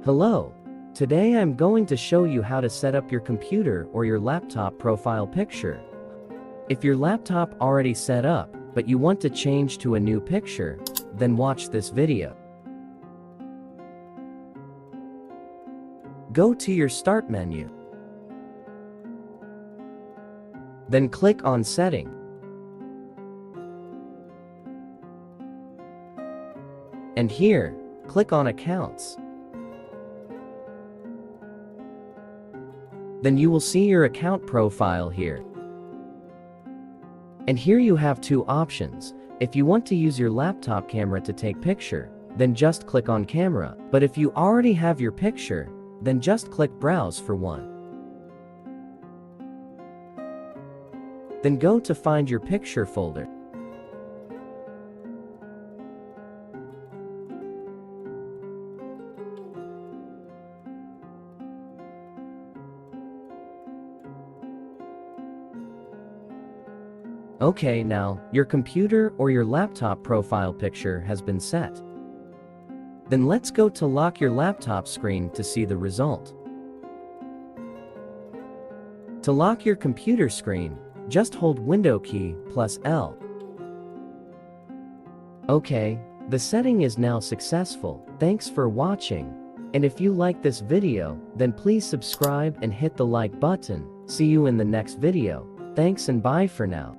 Hello. Today I'm going to show you how to set up your computer or your laptop profile picture. If your laptop already set up, but you want to change to a new picture, then watch this video. Go to your Start menu. Then click on Setting. And here, click on Accounts. Then you will see your account profile here. And here you have two options. If you want to use your laptop camera to take picture, then just click on Camera. But if you already have your picture, then just click Browse for one. Then go to Find Your Picture folder. Okay, now, your computer or your laptop profile picture has been set. Then let's go to lock your laptop screen to see the result. To lock your computer screen, just hold Window key plus L. Okay, the setting is now successful. Thanks for watching. And if you like this video, then please subscribe and hit the like button. See you in the next video. Thanks and bye for now.